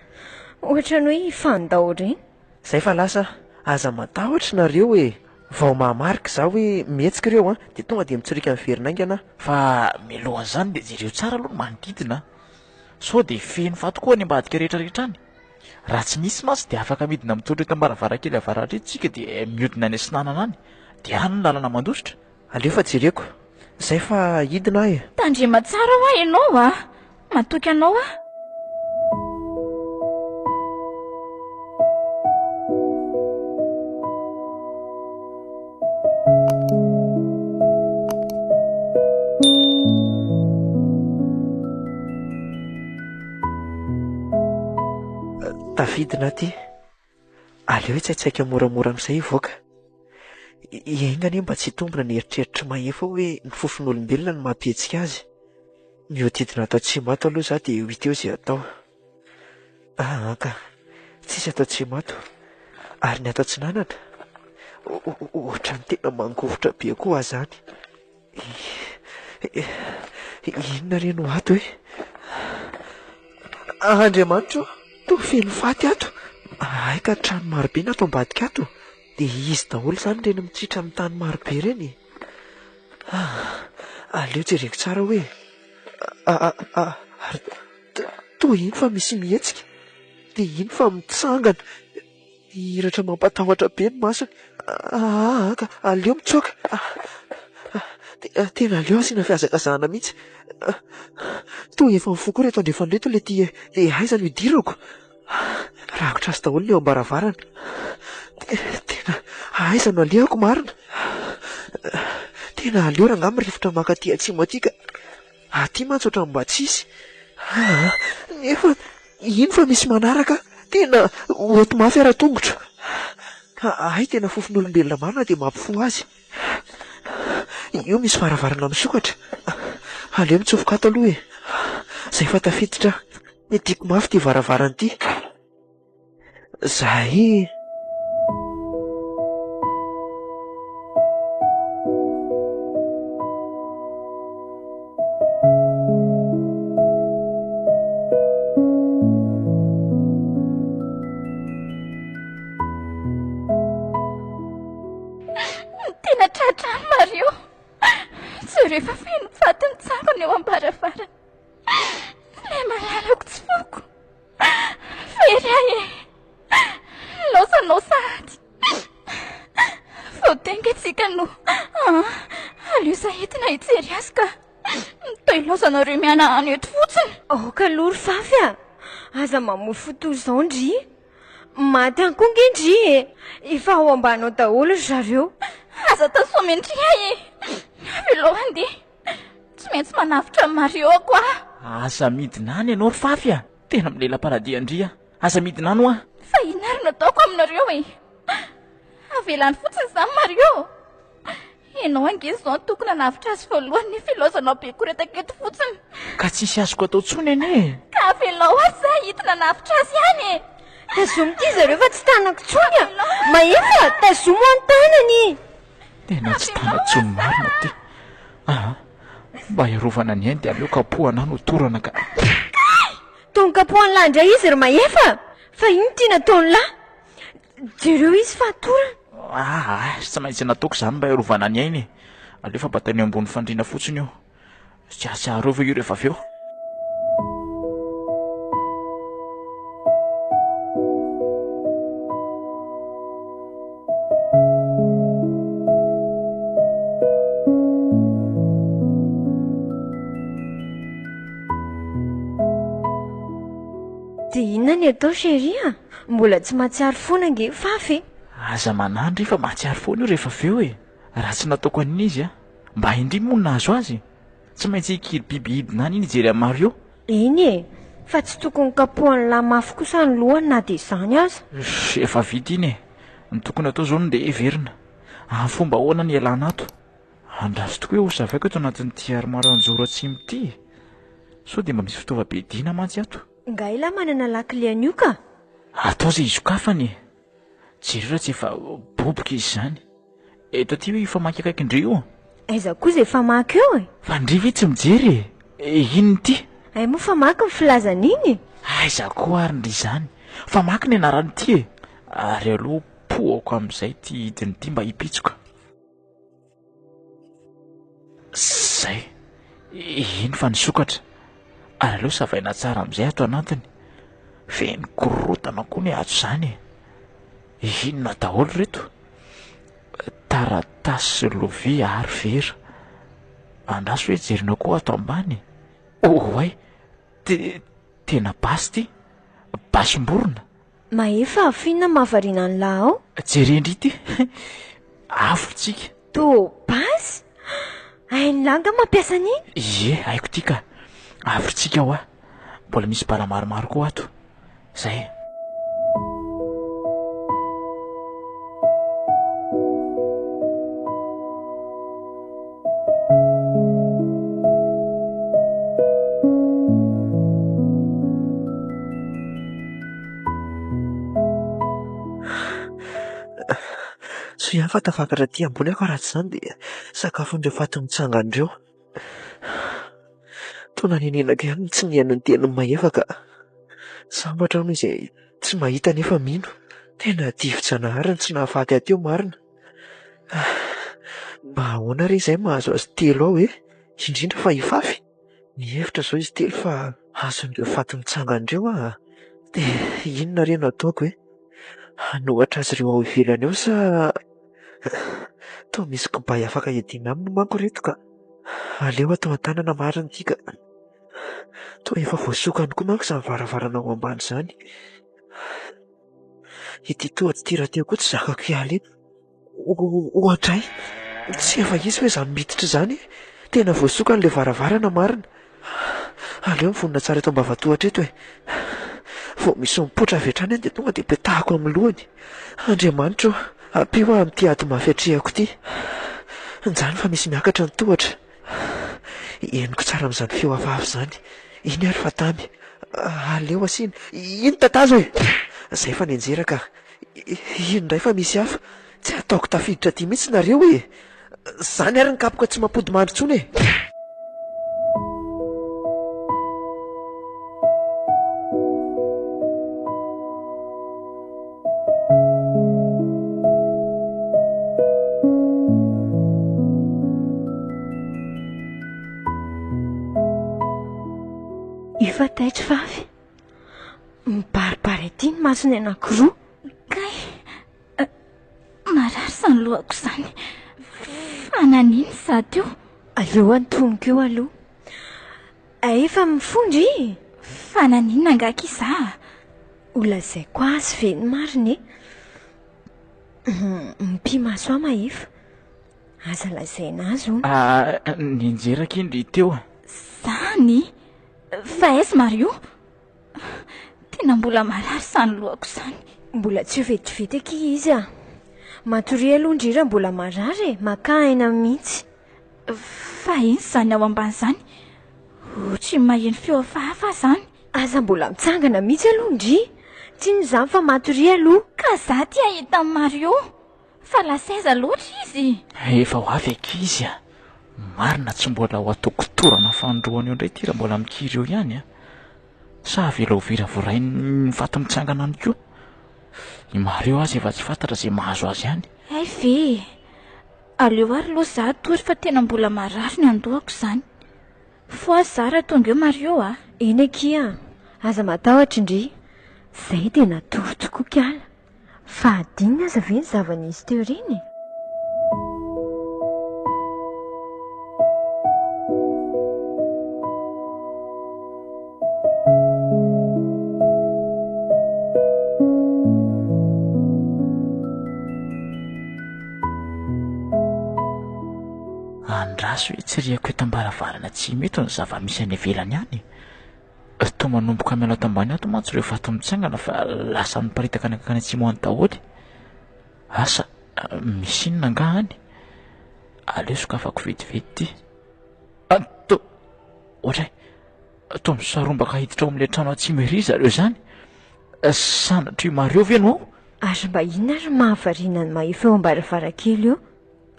Ohatra ny hoe fandao ireny. Zay fa lasa aza matahotra nareo vao mahamarika za hoe mihetsika ireo dia tonga dia mitsirika miverina aingana. Fa milohan'izany dia jereo tsara aloha manodidina sao dia feno fato koa ny ambadika rehetrarehetra any. Raha tsy misy masy dia afaka midina mitondra eto ambaravarakely avaratra etsika dia mihodina any asinanana any dia any ny lalana mandositra. Aleo fa jereko zay fa hidina Tandrema tsara ho ianao matoky anao Tafidina ty aleo tsaitsaika moramora amin'izay ivoaka iengany mba tsy tombona ny eritreritra mahefa hoe ny fofon'olombelona no mampihetsika azy. Mihodidina atao tsy mato aloha za dia hita eo izay atao. Ka tsisy atao tsy mato ary ny atao tsinanana ohatra ny tena mangovotra be koa zany. Inona reno ato Andriamanitra to feno faty ato. Ka trano marobe natao ambadika ato dia izy daholo izany reny mitritra amin'ny tany marobe reny. Aleo jereko tsara hoe toa iny fa misy mihetsika dia iny fa mitsangana hiratra mampatahotra be ny masony. Ka aleo mitsoaka tena aleo asiana fiazakazahana mihitsy. Toa efa mifoako reto andrefanreto ilay ty aiza no idirako. Rakotra azy daholo ny eo ambaravarana. Tena aiza no alehako marina. Tena aleo rangamba rivotra makaty atsimo aty ka aty mantsy ohatran'ny mba tsisy. Nefa ino fa misy manaraka tena oto mafy ara-tongotra. Tena fofon'olombelona marina dia mampifo azy. Io misy varavarana misokatra. Aleo mitsofoka ato aloha zay fa tafiditra ny tiako mafy ty varavarana ty. Zay tena tratrano Mario. Tsy rehefa feno faty nitsangana eo ambaravarana. Ilay malalako tsy foko. Fery losanao sahady. Vao tenga itsika no aleo sahetina hitsery azy ka toy losanareo miana any eto fotsiny. Ka lory fafy aza mamory fotoy izao ndry. Maty ankoa ngendry efa ao ambanao daholo zareo. Aza tasome ndry Avelo andeha. Tsy maintsy manavitra Mario ako Asa midina any ianao ry fafy tena milela-paladia ndry asa midina any Fa inona ary nataoko aminareo avelany fotsiny izany Mario. Ianao ange izao tokony hanavitra azy voalohany nefa ilozanao be koretaka eto fotsiny. Ka tsisy azoko atao tsony anie. Ka avelao azy za hitina hanavitra azy ihany Tazomo ty zareo fa tsy tanako tsony mahefa tazomo any tanany. Tena tsy tana tsony marina ty. mba hiarovana ny ainy dia aleo kapohana no torana ka Tony kapohany lahy indray izy ry Maefa. Fa ino tiana taony lahy? Jereo izy fa torana. Tsy maintsy nataoko izany mba hiarovana ny ainy. Aleo fa batany ambony fandriana fotsiny io. Tsy aharovy io rehefa avy eo. Dia inona ny atao chérie? Mbola tsy mahatsiaro foana ange fafy. Aza manandry fa mahatsiaro foana io rehefa avy eo e. Raha tsy nataoko an'iny izy mba indrimo moa nahazo azy. Tsy maintsy hikiry biby hidina any iny ijery amin'ny maro eo. Eny e, fa tsy tokony kapohany lahy mafy kosa ny lohany na dia izany aza. Efa vita iny e. Ny tokony atao zao no ndeha heverina. Fomba ahoana ny ialana ato? Andraso tokoa hoe ho zavaiko eto anatin'ity armoire anjoro atsimo ity. Sao dia mba misy fitaovam-piadiana mantsy ato. Nga ila manana lakile an'io ka? Atao izay izokafany. Jereo tsy efa boboka izy izany. Eto aty hoe famaky akaikindreo io. Aiza koa izay famaky eo e? Fa ndriva tsy mijery e. Ino ity? Ay moa famaky ny filazan'iny. Aiza koa ary ndry izany. Famaky ny anarany ity e. Ary aloha pohako amin'izay ty hidiny ity mba hipitsoka. Zay. Ino fa nisokatra. Ary aleo savaina tsara amin'izay ato anatiny. Feno korotana koa ny ato izany e. Inona daholo reto? Taratasy sy lovia ary vera. Andraso hoe jerinao koa ato ambany. Oay, tena basy ty. Basom-borona. Maefa afinina mahavariana ny lahy ao. Jerendry ity. Afotsika. To basy? Hainy lahy nga mampiasa an'iny? Ie, haiko ty ka. Afotsika aho mbola misy bala maromaro koa ato. Zay. Tsy ihany fa tafakatra aty ambony ako raha tsy izany dia sakafondreo faty mitsangandreo. Toa nanenenaka ihany tsy nihaino ny tenin'ny Maefa ka sambatra hono izay tsy mahita nefa mino. Tena divo-janahary ny tsy nahafaty aty eo marina. Mba ahoana re izay mahazo azy telo ao e? Indrindra fa hifafy. Mihevitra zao izy telo fa azon'ireo faty mitsangandreo dia inona re no ataoko e? Anohatra azy ireo ao ivelany ao sa toa misy kibay afaka hiadiana aminy manko reto ka aleo atao an-tanana marina ity ka toa efa voasokany koa manko izany varavarana ao ambany izany. Ity tohatra ity raha teo koa tsy zakako hiala eto. Ohatray tsy efa izy hoe izany miditra izany tena voasokany ilay varavarana marina. Aleo mivonona tsara eto ambavatohatra eto e. Vao misy mipoitra avy hatrany dia tonga dia petahako amin'ny lohany. Andriamanitra ampio amin'ity ady mafy hatrehako ity. Injany fa misy miakatra ny tohatra. Henoko tsara amin'izany feo hafahafa izany. Iny ary fa tamy. Aleo asiny. Ino tatazo e? Izay fa nianjeraka. Ino indray fa misy hafa. Tsy ataoko tafiditra aty mihitsy nareo e. Izany ary ny kapoka tsy mampody mandry intsony e. Efa taitra fafy. Mibaribary aty ny masony anankiroa. Kay, marary sa ny lohako izany. Fananiny zato io. Aleo antoniko eo aloha. Efa mifondry. Fananiny nangaka iza. Olazay koa azy veny marina e. Mpimaso aho Maefa. Aza lazaina azy hono. Nianjeraka indry teo. Zany? Fa aiza Mario? Tena mbola marary sa ny lohako izany. Mbola tsy ho vetivety aky izy a. Matory aloha indrindra mbola marary e. Maka aina mihitsy. Fa iny izany ao ambany izany? Tsy maheno feo hafahafa izany. Aza mbola mitsangana mihitsy aloha indry. Tsy n'izany fa matory aloha. Ka za ty ahita Mario. Fa lasaiza loatra izy. Efa ho avy aky izy marina tsy mbola ho ataoko torana fandroana eo indray ty raha mbola mikiry eo ihany a. Sa avela ho vira voray ny faty mitsangana any koa. I Mario azy efa tsy fantatra izay mahazo azy ihany. Ay ve, aleo ary aloha za tory fa tena mbola marary ny andohako izany. Fo azy za raha tonga eo Mario a. Eny akia, aza matahotra indry. Zay dia natory tokoa kiala. Fa adinina aza ve ny zava-nisy teo ireny? Andraso hoe tsy riako eto ambaravarana tsy mety ny zava-misy any ivelany any. Toa manomboka miala tambany ato mantsy ireo faty mitsangana fa lasa miparitaka any akany atsimo any daholo. Asa misy inona nga any? Aleo sokafako vetivety ty. Atao ohatra atao misarombaka hiditra ao amin'ilay trano atsimo ery zareo izany. Sanatry Mario ve no? Ary mba inona ary mahavariana ny maefa eo am-baravarakely eo?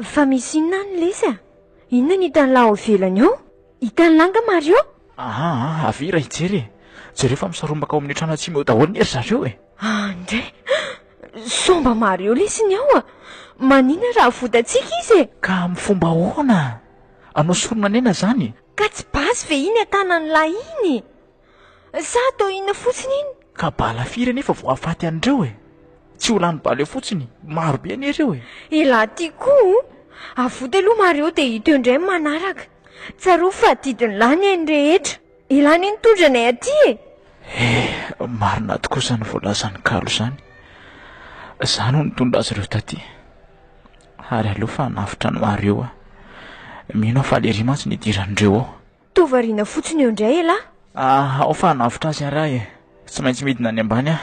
Fa misy inona any lesy a? Inona ny hitany lahy ao ivelany eo? Hitany langa Mario? Avira hijery. Jereo fa misarombaka ao amin'ny trano atsimo eo daholo ny zareo e. Andray, somba Mario lesiny ao a. Manina raha votantsika izy e. Ka amin'ny fomba ahoana? Anao sorona nena zany? Ka tsy basy ve iny atanany lahy iny? Sa atao inona fotsiny iny? Ka bala firy nefa voafaty an'ireo e. Tsy ho lany bala eo fotsiny, maro be an'ireo e. Ela ty koa, avoty aloha Mario dia hita eo indray manaraka. Tsaro fa didiny lany any rehetra. Ilany iny tondranay aty e. Marina tokoa izany voalazany kalo izany. Zany no nitondra azy ireo taty. Ary aleo fa navitra ny Mario a. Mino aho fa lery mantsy ny idiran'ireo ao. Tovariana fotsiny eo indray ela. Ao fa navitra azy araha e. Tsy maintsy midina any ambany a.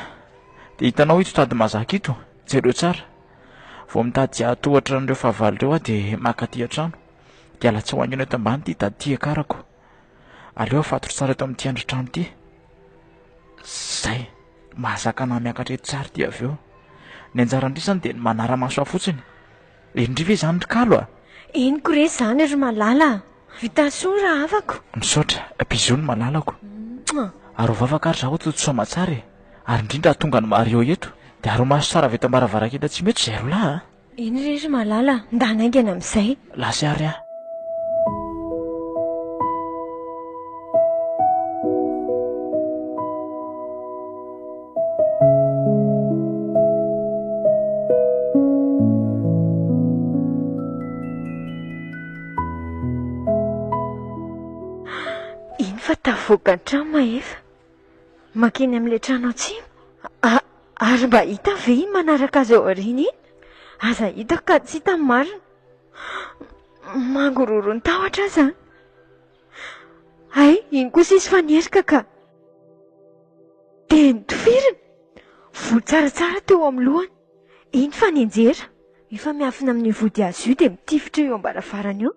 Dia hitanao ito tady mazaka ito. Jereo tsara. Vao mitady ahatohatra an'ireo fahavalo ireo a dia makaty an-trano. Dia ala tsy ho an'io eto ambany ty tady ty akarako. Aleo afatoro tsara eto amin'ity andro-trano ty. Zay, mahazaka na miakatra eto tsara ty avy eo. Ny anjara indrisany dia ny manara-maso fotsiny. Indri ve izany ry kalo a? Eniko re izany ry malala. Vita soa raha afako. Misaotra, bizou ny malalako. Ary vavaka ary zaho totosoama tsara e. Ary indrindra tonga ny Mario eto. Dia aro maso tsara avy eto ambaravaraka tsy mety zay roalahy. Eny re ry malala, ndanaingana amin'izay. Lasy ary a. Iny fa tavoaka ny trano maefa. Makeny amin'ilay trano atsimo. Ary mba hita ve iny manaraka azy ao aoriana iny? Aza hitako ka tsy hita marina. Mangororo ny tahotra aza. Ay, iny kosa izy fanerika ka. Dia nitifirina. Volo tsaratsara teo amin'ny lohany. Iny fa nianjera. Efa miafina amin'ny vody azy io dia mitifitra eo am-baravarana eo.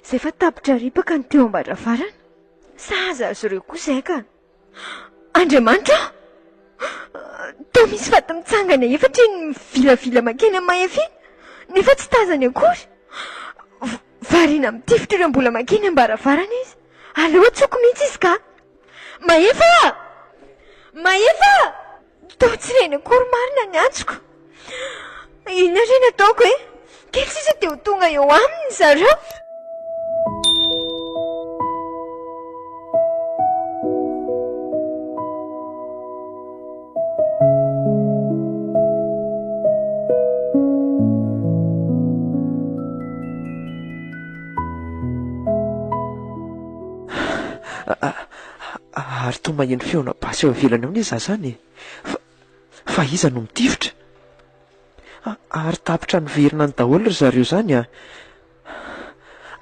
Izay fa tapitra ripaka ny teo am-baravarana. Sahaza azy ireo koa izay ka. Andriamanitra! Tao misy faty mitsangana efatra iny mivilavila makeny amin'ny maefa iny. Nefa tsy tazany akory. Variana mitifitra ireo mbola makeny am-baravarana izy. Aleo atsoko mihitsy izy ka. Maefa! Maefa! Tao tsy reny akory marina ny antsoko. Inona re nataoko e? Kely sisa dia ho tonga eo aminy zareo. Ary toa maheno feona basy eo ivelany ao ny iza zany. Fa iza no mitifitra? Ary tapitra ny verina ny daholo ry zareo zany a.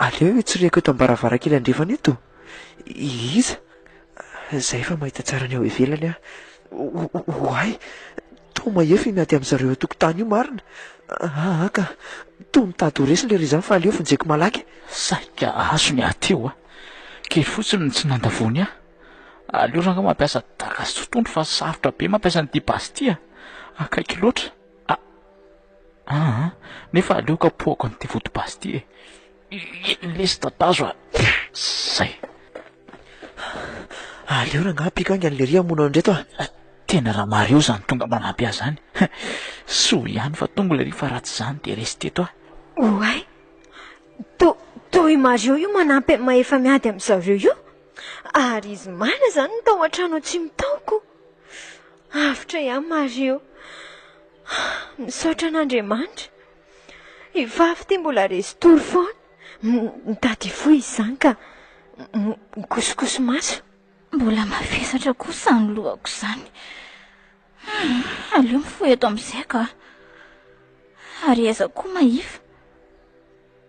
Aleo io tsy riako eto am-baravarakely andrefana eto. Iza? Zay fa mahita tsara ny ao ivelany a. Oay, toa maefa miady amin'ny zareo tokotany io marina. Ka toa mitady ho resy le ry zany fa aleo fonjeko malaky. Saika aso ny ateo a. Kely fotsiny ny tsy nandavony a. Aleo ranga mampiasa daka sy totondro fa sarotra be mampiasa ny ty basy ty a. Akaiky loatra. Nefa aleo kapohako an'ity votopasy ity lesy tatazo zay. Aleo rangapika angy an'le ry amonao andreto Tena raha Mario zany tonga manampy azy zany. Soa ihany fa tonga le rehefa ratsy zany de resy teto Oay, toy Mario io manampy maefa miady amin'zareo io. Ary izy marina zany ny tao an-trano tsy mitaoko. Avitra ihany Mario. Misaotra an'Andriamanitra. Ivavy ty mbola resy tory foana. Mitady fo izy zany ka mikosokoso maso. Mbola mavesatra kosa ny lohako zany. Aleo mifoy eto amin'izay ka. Ary aiza koa maifa.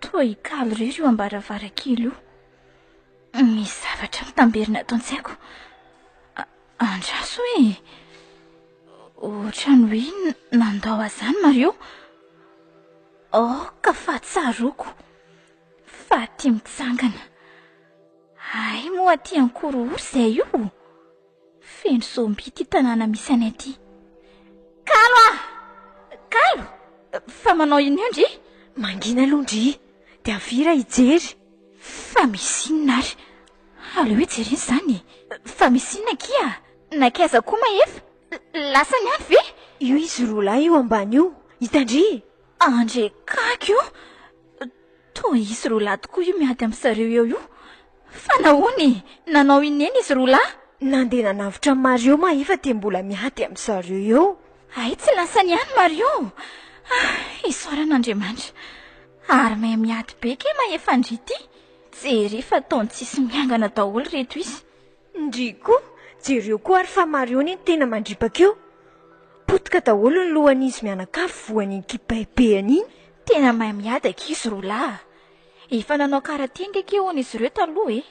Toa hikaly irery io ambaravarakely io. Misy zavatra mitamberina ato an-tsaiko. Andraso hoe ohatrany hoe nandao azany Mario. Ka fahatsaroko. Fa tia mitsangana. Ay moa tia ankorohoro izay io. Feno zomby ty tanàna misy anay aty. Kalo Kalo! Fa manao ino ndry? Mangina aloha ndry. Dia avira hijery. Fa misy inona ary? Aleo hoe jereny izany. Fa misy inona kia? Nakaiza koa maefa? Lasa ny any ve? Io izy roa lahy io ambany io. Hitandry. Andre kaky io. Toa izy roa lahy tokoa io miady amin'zareo eo io. Fa nahoany? Nanao ineny izy roa lahy? Nandeha nanavitra Mario maefa dia mbola miady amin'zareo eo. Ay tsy lasa ny any Mario. Isoran'Andriamanitra. Ary mahay miady be ke maefa ndry ty. Jery fa taony tsisy miangana daholo reto izy. Ndry koa. Jereo koa ary fa Mario ny tena mandripaka eo. Potika daholo ny lohan'izy mianakafo voan'iny kipaibehany iny. Tena mahay miady ankizy roa lahy. Efa nanao karatenga ke hoan'izy ireo taloha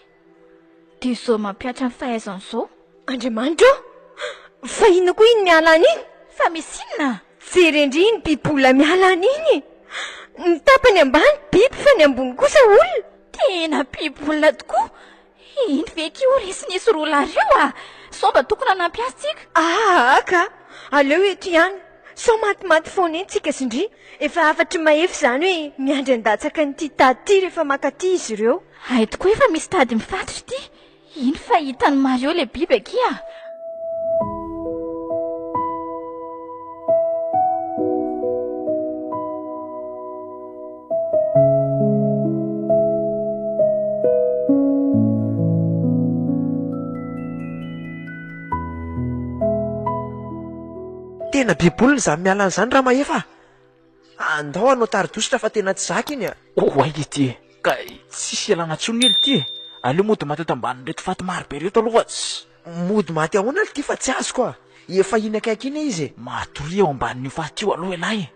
Dia izao mampiatra ny fahaizany izao. Andriamanitra fa ino koa iny miala an'iny? Fa misy inona? Jery ndry iny bibola miala an'iny. Ny tapany ambany biby fa ny ambony kosa olona. Tena bibolona tokoa. Iny ve ke ho resin'izy roa lahy ireo Sao mba tokony hanampy azy tsika? Ka aleo eto ihany. Sao matimaty foana eny tsika sindry. Efa afatry maefa zany hoe miandry andatsaka nyty tady ty rehefa makaty izy ireo. Ay tokoa efa misy tady mifatotra ty. Iny fa hitan'ny Mario le biby akia. Tena bibolona izany miala an'izany raha maefa. Andao anao taridositra fa tena tsy zaka iny Oay ity ka tsisy ialana tsony ely ty Aleo mody maty eto ambany reto faty maro be reto aloha mody maty ahoana ly ty fa tsy azoko Efa iny akaiky iny izy matory eo ambanin'io faty io aloha elahy.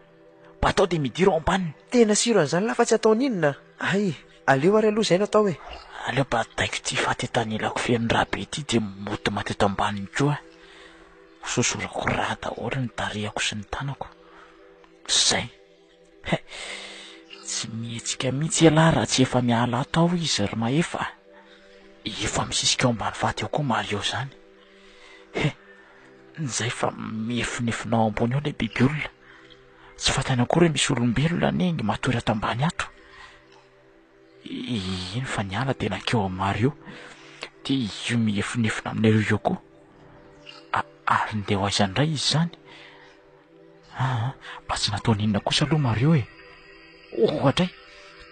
Batao de midiro ao ambaniny. Tena siro an'izany lafa tsy ataony inona. Ay, aleo ary aloha zay natao hoe. Aleo bataiko ty faty etanilako fen'ny raha be ty de mody maty eto ambaniny koa. Sosorako raha daholo ny tarehako sy ny tanako. Zay. Tsy mihetsika mihitsy elahy raha tsy efa miala atao izy ry maefa. Efa misisika ao ambany faty eo koa Mario zany. Nizay fa miefinefinao ambony eo le biby olona. Tsy fantany akory misy olombelona nengy matory ato ambany ato. Iny fa niala tena keo Mario. Ty io miefinefina aminareo eo koa. Ary ndeha ho aiza indray izy zany. Mba tsy nataony inona kosa aloha Mario ohatra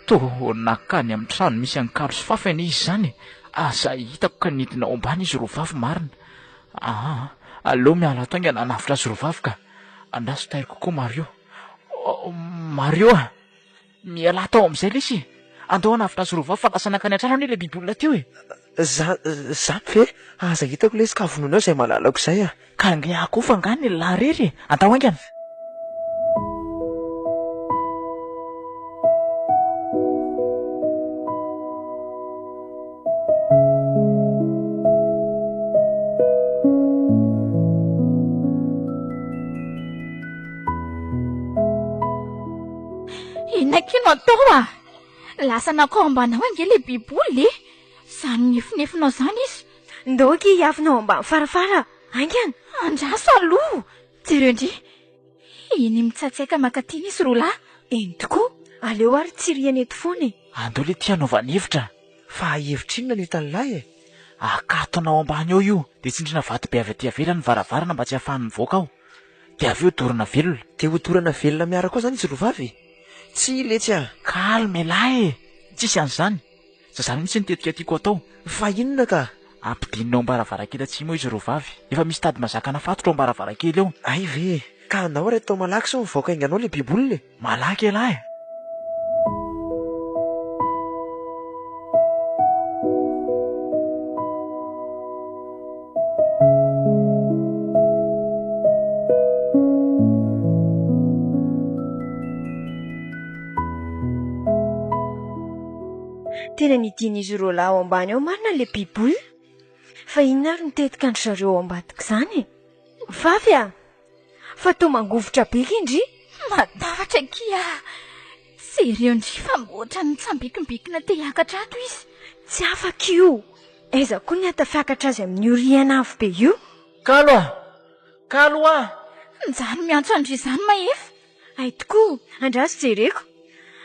to nakany amin'ny trano misy ankalo sy fafany izy zany. Aza hitako ka nidina ao ambany izy rovavy marina. Aleo miala ato inga nanavitra azy rovavy ka andaso tairiko koa Mario. Mario miala tao amin'izay lesy. Andao anavitra azy rovavy fa lasa nakany an-trano anie le biby olona teo Zany ve aza hitako lesy ka vononao izay malalako izay ka angeako fa ngany lahy rery andao aingana. Inakino atao lasa nakao ambana ho ange le biboly zany nefinefinao zany izy. Ndoky hiavinao ambany farafara. Angana andraso aloha. Jereo ndry iny mitsatsaika makatiny izy roalahy. Eny tokoa, aleo ary tsiriany eto foana e. Andao le tia hanaovan'hevitra. Fa hevitra inona ny hitan'ny lahy e? Akatonao ambany ao io dia tsindrina vato be avy aty avelany varavarana mba tsy hahafahan'ny voaka ao. Dia avy eo dorana velona. Te ho dorana velona miaraka ao zany izy rovavy? Tsy letsy ah. Kalme lahy e, tsisy an'izany. Zazany mihitsy ny tetika tiako atao. Fa inona ka? Ampidinina ao am-baravarakely atsy moa izy rovavy. Efa misy tady mazakana fatotra ao am-baravarakely eo. Ay ve, ka andao ary atao malaky sao mivoaka ainganao le bibolina e. Malaky lahy. Tena nidin'izy roa lahy ao ambany ao marina le biboly. Fa inona ary nitetika andry zareo ao ambadika izany? Vavy a! Fa toa mangovotra bika indry. Matavatra kia. Sereo ndry fa moatra ny tsambikimbikina te hiakatra ato izy. Tsy afaka io. Aiza koa ny hatafiakatra azy amin'ny oriana avo be io. Kalo ah! Kalo ah! Njano miantso andry izany maefa. Ay tokoa, andraso jereko.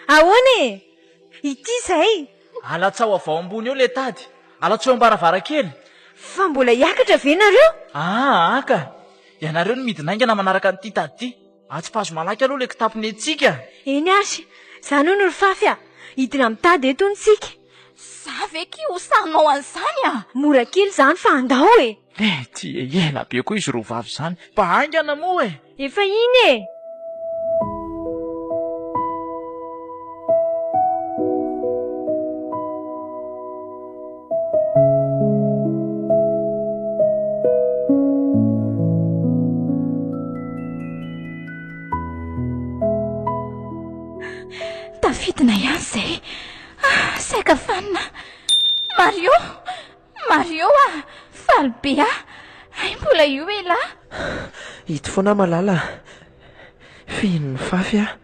Ahoana e? Ity izay. Alatsao avao ambony eo le tady. Alatsao am-baravarakely. Fa mbola hiakatra ve nareo? Aka. Ianareo no midinaingana manaraka an'ity tady ity. Tsy pahazo malaky aloha le kitapony antsika. Eny ary, izany hono ry fafy a. Hidina mitady eto ntsika. Za ve ki ho sanao an'izany a? Mora kely izany fa andao e. Ty ela be koa izy rovavy izany. Mbahaingana moa e. Efa iny e. Tafidina ihany izay. Saika fanina. Mario a, faly be ah. Ay mbola io e lahy. Hito foana malala. Feno ny fafy ah.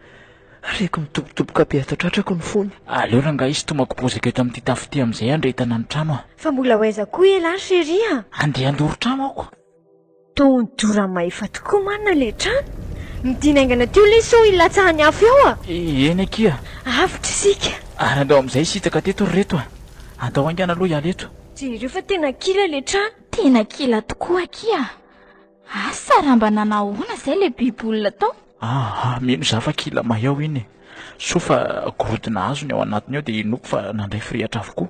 Reko mitobotoboka be ato tratrako ny fony. Aleo ranga izy tomako bozaka eto amin'ity tafo ty amin'izay andretana ny trano ah. Fa mbola hoaiza koa e lahy chéri a. Andeha andoro trano ako. Tondora maefa tokoa marina le trano. Midinaingana teo le so ilatsahany afo eo a. Eny akia. Avitra isika. Ary andao amin'izay sitaka teto ry reto ah. Andao aingana aloha ialy eto. Jereo fa tena kila le trano. Tena kila tokoa kia. Saramba nanahoana izay le bibolina tao. Mino za fa kila mahao iny e. So fa gorodona hazo ny ao anatiny ao dia inoko fa nandray firehatra avokoa.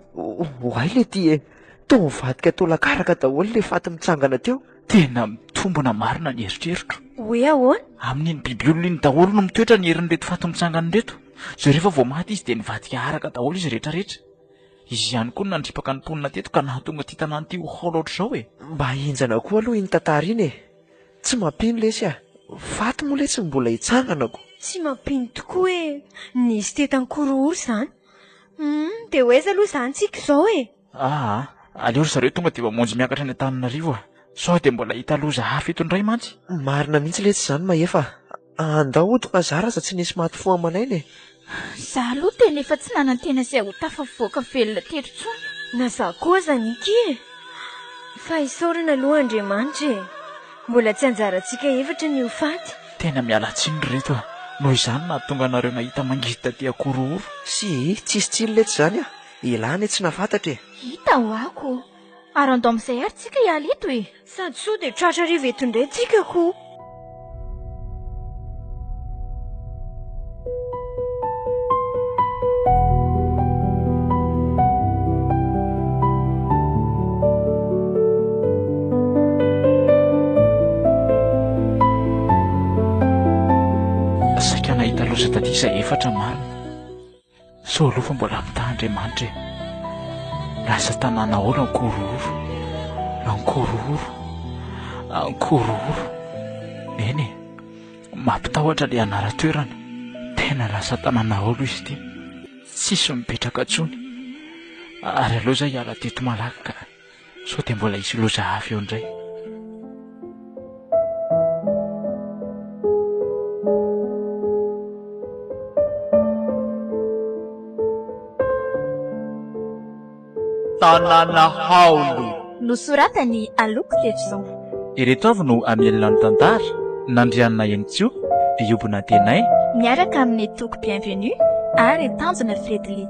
Hoay le ty e. Tao mivadika tao lakaraka daholo le faty mitsangana teo. Tena mitombona marina ny eritreritro. Hoe ahoana? Amin'iny biby olona iny daholo no mitoetra ny herin'reto faty mitsangana reto. Zay rehefa vao maty izy dia nivadika araka daholo izy rehetrarehetra. Izy ihany koa nandripaka ny mponina teto ka nahatonga ty tanàna ty ho haolo ohatr'izao e. Mba hinjana koa aloha iny tantara iny e. Tsy mampino lesy ah. Faty moa le tsy mbola hitsanganako. Tsy mampino tokoa e. Nisy tetany korohoro izany. Dia hoaiza aloha izany tsika izao e. Aleo ry zareo tonga dia mamonjy miakatra ny Antananarivo ah. Sao dia mbola hita loza hafa eto indray mantsy. Marina mihitsy le tsy izany maefa. Andao hodiko azara za tsy nisy maty fo amanainy e. Za aloha tena efa tsy nanantena izay ho tafavoaka velona teto intsony. Na za koa zaniki e. Fa isaorana aloha Andriamanitra e. Mbola tsy anjarantsika efatra ny ho faty. Tena miala tsiny ry reto ah. Noho izany nahatonga anareo nahita mangita ty akorohoro. Tsisy tsiny letsy izany ah. Ilany tsy nafantatra e. Hita ho ako. Ary andao amin'izay ary tsika hiala eto e. Sady so dia tratra riva eto indray tsika koa. Saika nahita loza taty izay efatra marina. So aloha fa mbola mitaha Andriamanitra e. Lasa tanàna ahoana ankororo. Eny mampitahotra le anara-toerana. Tena lasa tanàna ahoana izy ity. Tsisy mipetraka intsony. Ary aleo zay hiala teto malaky ka sao dia mbola hisy loza hafa eo indray. Tanàna haolo. Nosoratany Aloko Tetson. Ireto avy no amelona ny tantara nandrianina Enitsio Iobona tenay miaraka amin'ny toko bienvenue ary tanjona Fredli.